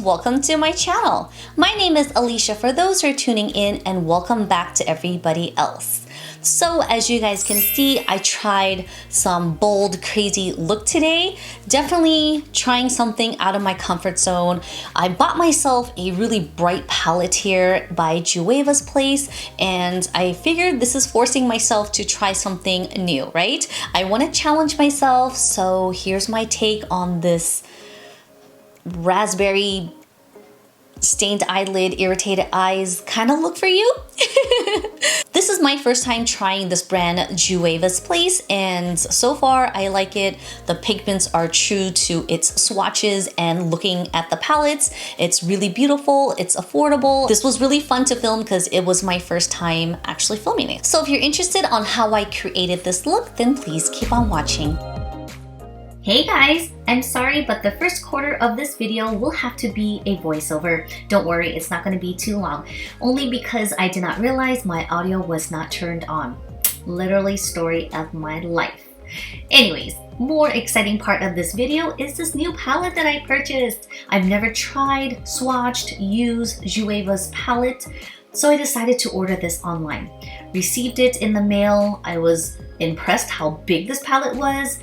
Welcome to my channel. My name is Alicia for those who are tuning in, and welcome back to everybody else. So as you guys can see, I tried some bold, crazy look today. Definitely trying something out of my comfort zone. I bought myself a really bright palette here by Juvia's place, and I figured this is forcing myself to try something new, right? I want to challenge myself, so here's my take on this raspberry stained eyelid, irritated eyes kind of look for you. This is my first time trying this brand Juvia's place, and so far I like it. The pigments are true to its swatches, and looking at the palettes, it's really beautiful, it's affordable. This was really fun to film because it was my first time actually filming it. So if you're interested on how I created this look, then please keep on watching. Hey guys, I'm sorry, but the first quarter of this video will have to be a voiceover. Don't worry, it's not going to be too long, only because I did not realize my audio was not turned on. Literally story of my life. Anyways, more exciting part of this video is this new palette that I purchased. I've never tried, swatched, used Juvia's palette, so I decided to order this online. Received it in the mail. I was impressed how big this palette was.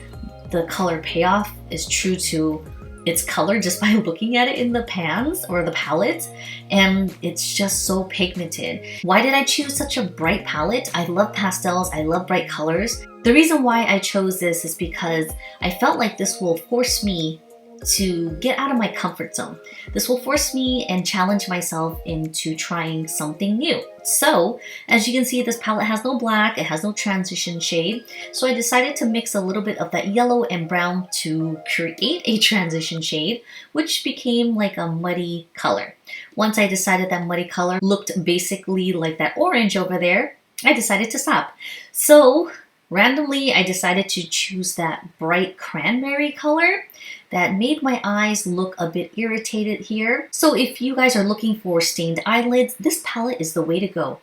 The color payoff is true to its color just by looking at it in the pans or the palette, and it's just so pigmented. Why did I choose such a bright palette? I love pastels, I love bright colors. The reason why I chose this is because I felt like this will force me to get out of my comfort zone. This will force me and challenge myself into trying something new. So, as you can see, this palette has no black, it has no transition shade, so I decided to mix a little bit of that yellow and brown to create a transition shade, which became like a muddy color. Once I decided that muddy color looked basically like that orange over there, I decided to stop. So, randomly, I decided to choose that bright cranberry color that made my eyes look a bit irritated here. So if you guys are looking for stained eyelids, this palette is the way to go.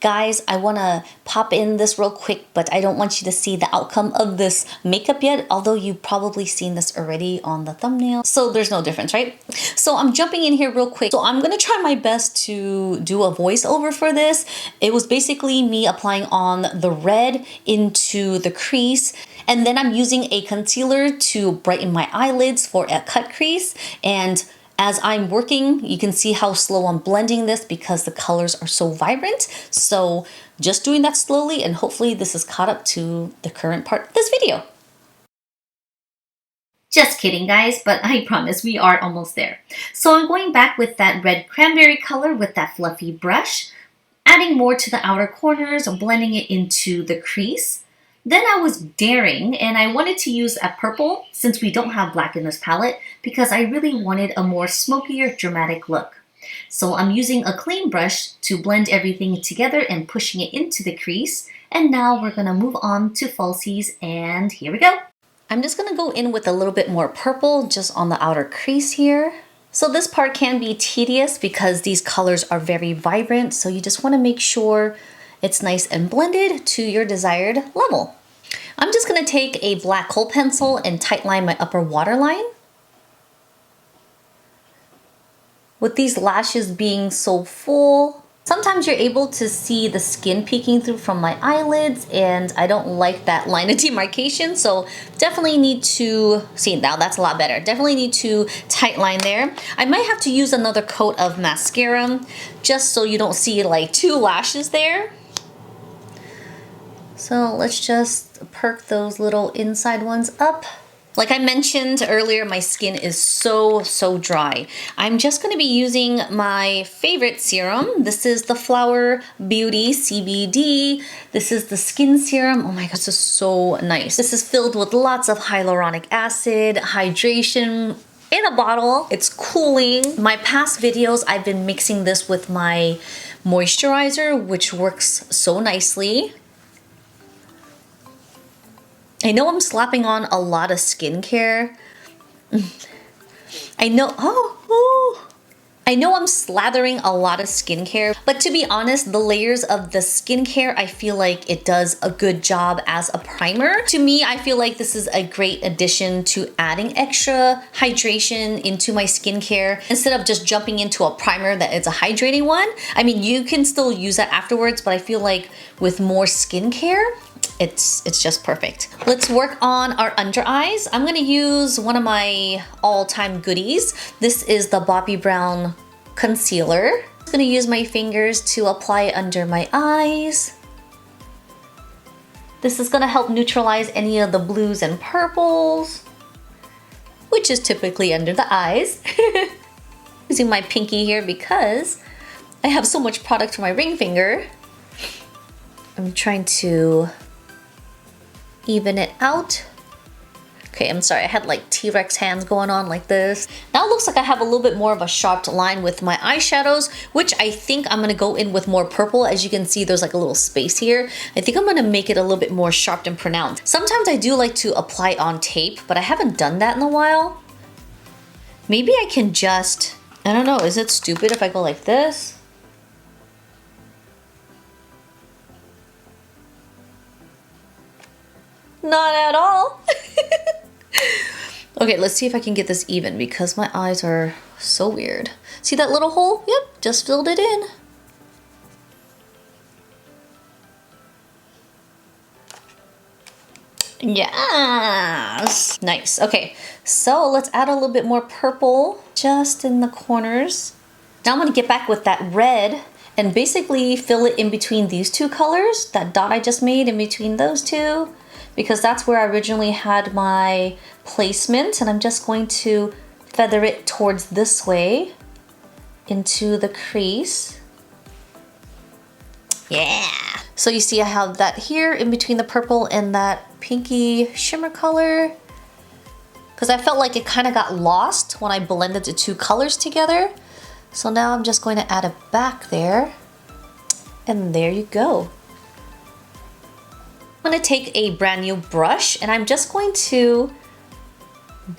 Guys, I want to pop in this real quick, but I don't want you to see the outcome of this makeup yet, although you've probably seen this already on the thumbnail. So there's no difference, right? So I'm jumping in here real quick. So I'm going to try my best to do a voiceover for this. It was basically me applying on the red into the crease, and then I'm using a concealer to brighten my eyelids for a cut crease. And as I'm working, you can see how slow I'm blending this because the colors are so vibrant. So just doing that slowly, and hopefully this is caught up to the current part of this video. Just kidding guys, but I promise we are almost there. So I'm going back with that red cranberry color with that fluffy brush, adding more to the outer corners, blending it into the crease. Then I was daring, and I wanted to use a purple since we don't have black in this palette, because I really wanted a more smokier, dramatic look. So I'm using a clean brush to blend everything together and pushing it into the crease. And now we're gonna move on to falsies, and here we go. I'm just gonna go in with a little bit more purple just on the outer crease here. So this part can be tedious because these colors are very vibrant, so you just wanna make sure it's nice and blended to your desired level. I'm just going to take a black kohl pencil and tightline my upper waterline. With these lashes being so full, sometimes you're able to see the skin peeking through from my eyelids, and I don't like that line of demarcation, so definitely need to, see now that's a lot better, definitely need to tightline there. I might have to use another coat of mascara just so you don't see like two lashes there. So let's just perk those little inside ones up. Like I mentioned earlier, my skin is so dry. I'm just gonna be using my favorite serum. This is the Flower Beauty CBD. This is the skin serum. Oh my god, this is so nice. This is filled with lots of hyaluronic acid, hydration, in a bottle. It's cooling. My past videos, I've been mixing this with my moisturizer, which works so nicely. I know I'm slapping on a lot of skincare. I know, I know I'm slathering a lot of skincare, but to be honest, the layers of the skincare, I feel like it does a good job as a primer. To me, I feel like this is a great addition to adding extra hydration into my skincare instead of just jumping into a primer that is a hydrating one. I mean, you can still use that afterwards, but I feel like with more skincare, it's just perfect. Let's work on our under eyes. I'm gonna use one of my all-time goodies. This is the Bobbi Brown concealer. I'm gonna use my fingers to apply it under my eyes. This is gonna help neutralize any of the blues and purples, which is typically under the eyes. Using my pinky here because I have so much product for my ring finger. I'm trying to even it out. Okay, I'm sorry, I had like T-Rex hands going on like this. Now it looks like I have a little bit more of a sharp line with my eyeshadows, which I think I'm gonna go in with more purple. As you can see, there's like a little space here. I think I'm gonna make it a little bit more sharp and pronounced. Sometimes I do like to apply on tape, but I haven't done that in a while. Maybe I can just, I don't know, is it stupid if I go like this? Not at all. Okay, let's see if I can get this even because my eyes are so weird. See that little hole? Yep, just filled it in. Yes! Nice. Okay, so let's add a little bit more purple just in the corners. Now I'm gonna get back with that red and basically fill it in between these two colors, that dot I just made in between those two, because that's where I originally had my placement, and I'm just going to feather it towards this way into the crease. Yeah! So you see I have that here in between the purple and that pinky shimmer color, because I felt like it kind of got lost when I blended the two colors together. So now I'm just going to add it back there, and there you go. I'm gonna take a brand new brush and I'm just going to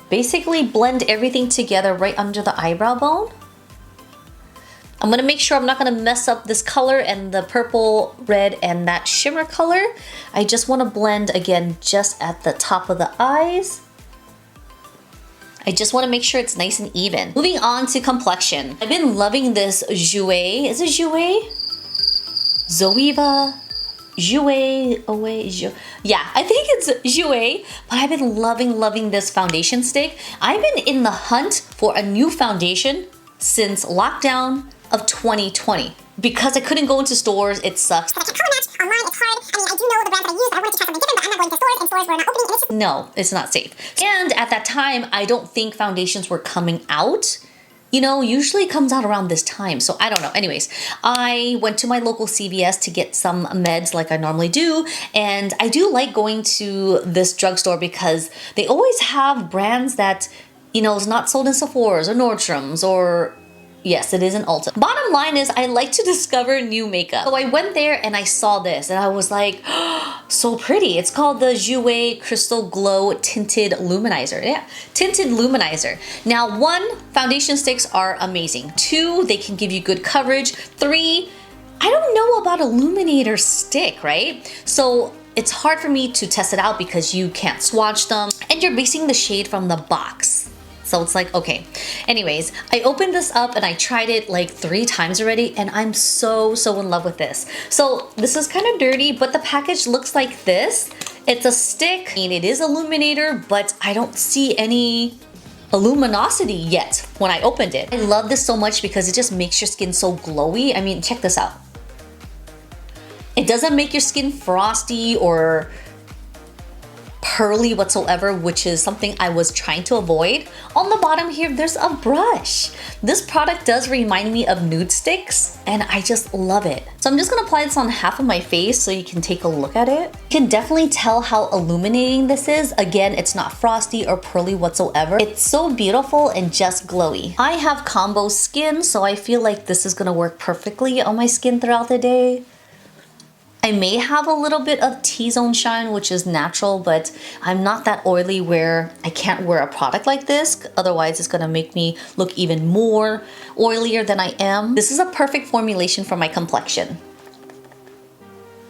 basically blend everything together right under the eyebrow bone. I'm gonna make sure I'm not gonna mess up this color and the purple, red, and that shimmer color. I just wanna blend again just at the top of the eyes. I just wanna make sure it's nice and even. Moving on to complexion. I've been loving this Jouer, is it Jouer? Zoeva? Jouer, yeah, I think it's Jouer, but I've been loving this foundation stick. I've been in the hunt for a new foundation since lockdown of 2020. Because I couldn't go into stores, it sucks. But I can't color match online, it's hard. I mean, I do know the brands that I use, but I wanted to try something different, but I'm not going to stores, and stores were not opening. No, it's not safe. And at that time, I don't think foundations were coming out. You know, usually it comes out around this time, so I don't know. Anyways, I went to my local CVS to get some meds like I normally do, and I do like going to this drugstore because they always have brands that, you know, is not sold in Sephora's or Nordstrom's or, yes, it is in Ulta. Bottom line is I like to discover new makeup. So I went there and I saw this and I was like, oh, so pretty. It's called the Jouer Crystal Glow Tinted Luminizer. Yeah, Tinted Luminizer. Now, 1, foundation sticks are amazing. 2, they can give you good coverage. 3, I don't know about illuminator stick, right? So it's hard for me to test it out because you can't swatch them and you're basing the shade from the box. So it's like, okay. Anyways, I opened this up and I tried it like 3 times already and I'm so in love with this. So this is kind of dirty, but the package looks like this. It's a stick. I mean, it is illuminator, but I don't see any luminosity yet when I opened it. I love this so much because it just makes your skin so glowy. I mean, check this out. It doesn't make your skin frosty or pearly whatsoever, which is something I was trying to avoid. On the bottom here, there's a brush. This product does remind me of nude sticks, and I just love it. So I'm just gonna apply this on half of my face so you can take a look at it. You can definitely tell how illuminating this is. Again, it's not frosty or pearly whatsoever. It's so beautiful and just glowy. I have combo skin, so I feel like this is gonna work perfectly on my skin throughout the day. I may have a little bit of T-zone shine, which is natural, but I'm not that oily where I can't wear a product like this. Otherwise, it's gonna make me look even more oilier than I am. This is a perfect formulation for my complexion.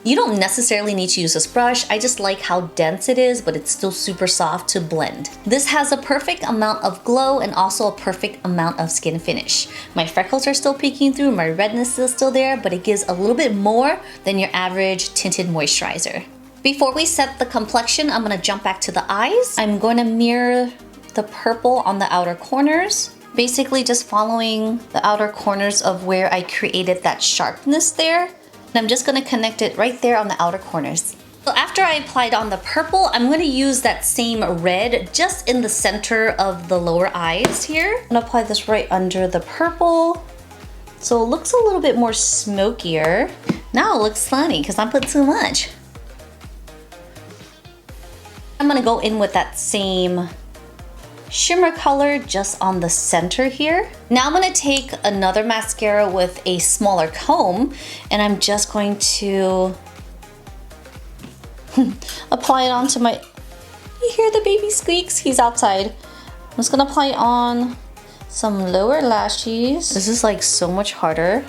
You don't necessarily need to use this brush. I just like how dense it is, but it's still super soft to blend. This has a perfect amount of glow and also a perfect amount of skin finish. My freckles are still peeking through, my redness is still there, but it gives a little bit more than your average tinted moisturizer. Before we set the complexion, I'm gonna jump back to the eyes. I'm going to mirror the purple on the outer corners. Basically just following the outer corners of where I created that sharpness there. And I'm just gonna connect it right there on the outer corners. So after I applied on the purple, I'm gonna use that same red just in the center of the lower eyes here. I'm gonna apply this right under the purple. So it looks a little bit more smokier. Now it looks funny because I put too much. I'm gonna go in with that same shimmer color just on the center here. Now I'm gonna take another mascara with a smaller comb and I'm just going to apply it onto my, you hear the baby squeaks? He's outside. I'm just gonna apply it on some lower lashes. This is like so much harder.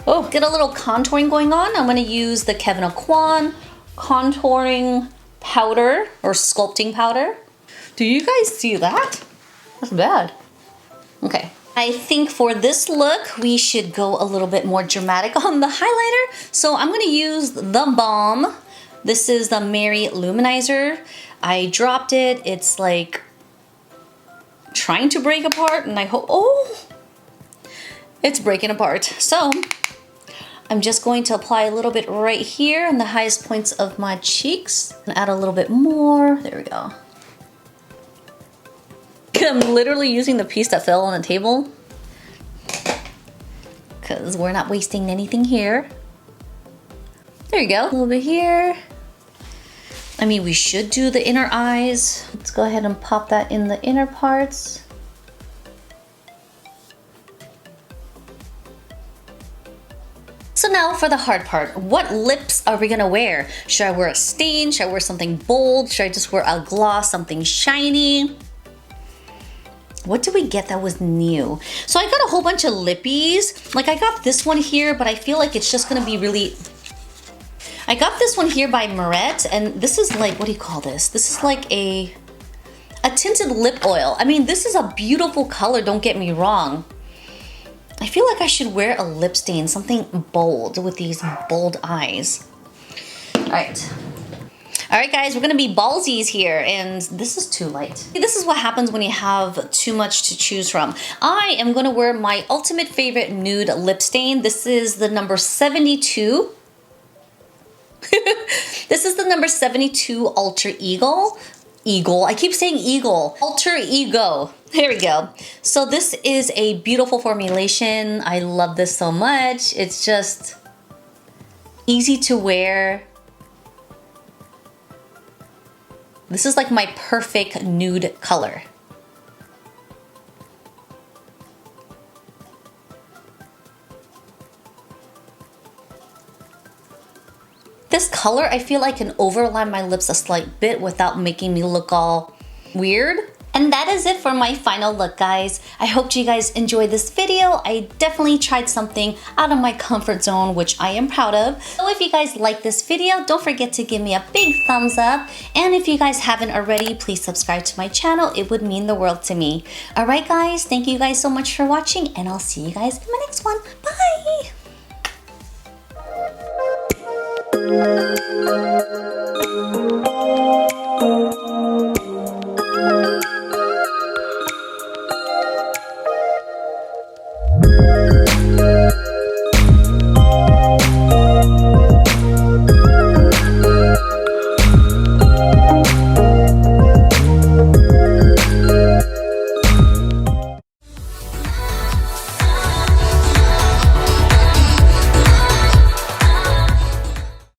Oh, get a little contouring going on. I'm gonna use the Kevyn Aucoin contouring powder or sculpting powder. Do you guys see that? That's bad. Okay. I think for this look, we should go a little bit more dramatic on the highlighter. So I'm gonna use theBalm. This is the Mary Louminizer. I dropped it. It's like trying to break apart and I hope, oh, it's breaking apart. So I'm just going to apply a little bit right here in the highest points of my cheeks and add a little bit more. There we go. I'm literally using the piece that fell on the table because we're not wasting anything here. There you go. A little bit here. I mean, we should do the inner eyes. Let's go ahead and pop that in the inner parts. So now for the hard part, what lips are we gonna wear? Should I wear a stain? Should I wear something bold? Should I just wear a gloss, something shiny? What did we get that was new? So I got a whole bunch of lippies. Like I got this one here, but I feel like it's just gonna be really, I got this one here by Moret, and this is like, what do you call this? This is like a tinted lip oil. I mean, this is a beautiful color, don't get me wrong. I feel like I should wear a lip stain, something bold with these bold eyes. All right guys, we're gonna be ballsies here, and this is too light. This is what happens when you have too much to choose from. I am gonna wear my ultimate favorite nude lip stain. This is the number 72. This is the number 72 Alter Ego. I keep saying Eagle. Alter Ego. There we go. So this is a beautiful formulation. I love this so much. It's just easy to wear. This is like my perfect nude color. This color, I feel I can overline my lips a slight bit without making me look all weird. And that is it for my final look, guys. I hope you guys enjoyed this video. I definitely tried something out of my comfort zone, which I am proud of. So if you guys like this video, don't forget to give me a big thumbs up. And if you guys haven't already, please subscribe to my channel. It would mean the world to me. All right, guys, thank you guys so much for watching, and I'll see you guys in my next one. Bye!